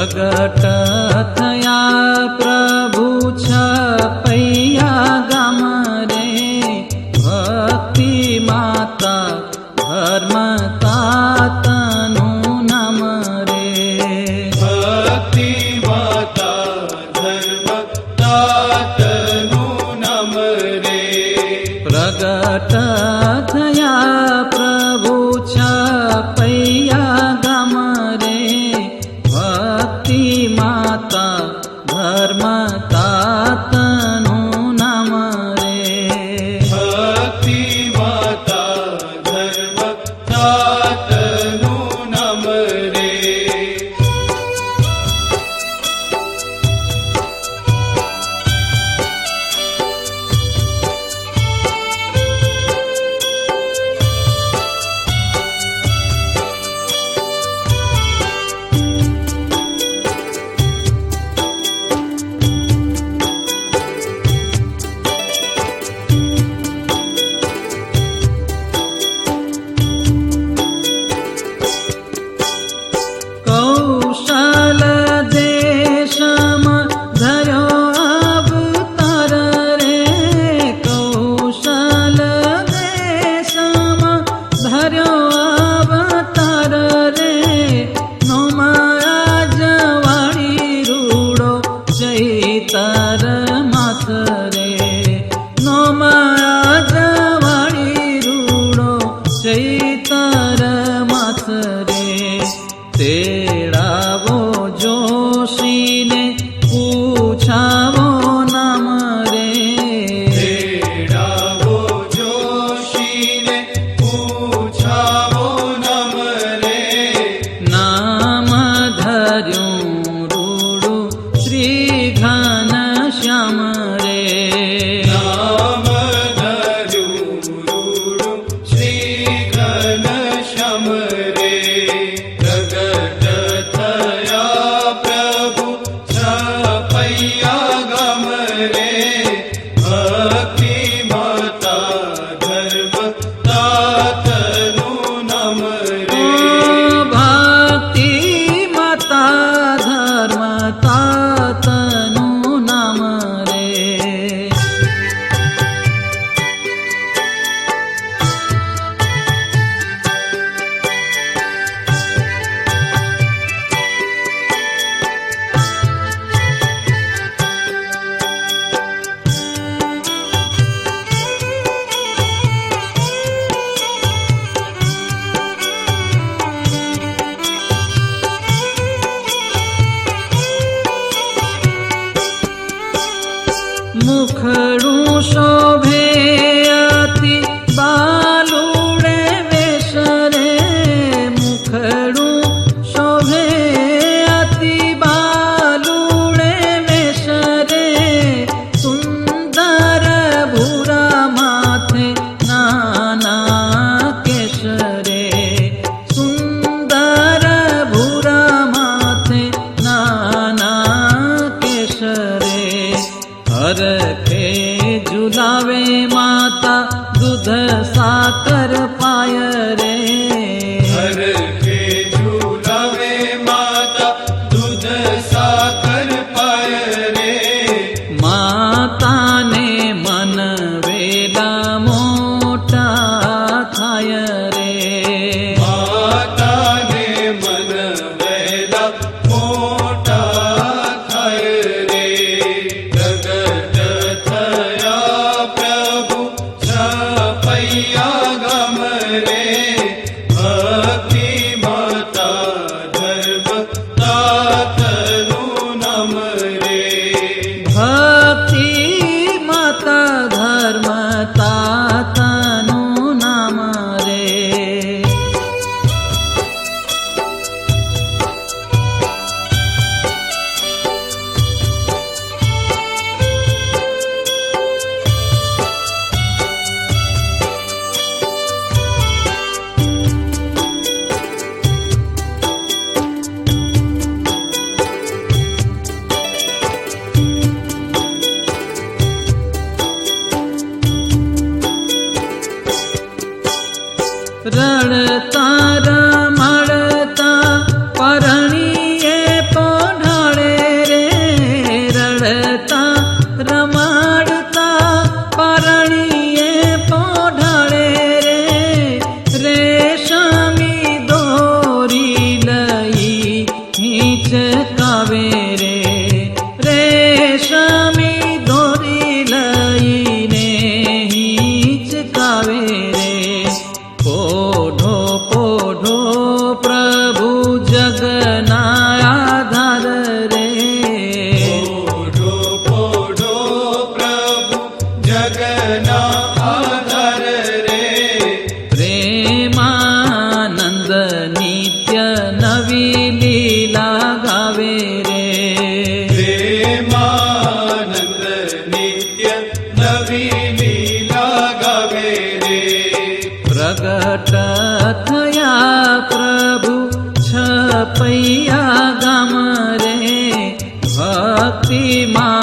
प्रगट थया प्रभु छपैया गाम रे, भक्ति माता धर्म तातनु नाम रे। भक्ति माता धर्म तातनु नाम रे। प्रगट थया प्रभु छपैया गाम रे, भक्ति माता धर्म तातनु नाम रे। भक्ति माता धर्म तातनु नाम रे। कौशल देशमा धर्यो अवतार रे, कौशल देशमा धर्यो अवतार रे। नोमाया जवाड़ी रूडो चैतर माथ रे, नोमाया जवाड़ी रूडो चैतर माथ रे। तेड़ावो जोशी ने पूछावो नाम रे, तेड़ावो जोशी ने पूछावो नाम रे। नाम धर्यो रूडु श्री घनश्याम रे। नाम धर्यो रूडु श्री घनश्याम रे। प्रगट જગના આધાર રે. પોઢો પોઢો પ્રભુ જગના આધાર રે. પ્રેમાનંદ નિત્ય નવી લીલા ગાવે રે. પ્રેમાનંદ નિત્ય નવી લીલા ગાવે રે. પ્રગટ થયા પ્રભુ છપૈયા ગામ રે. ભક્તિમાં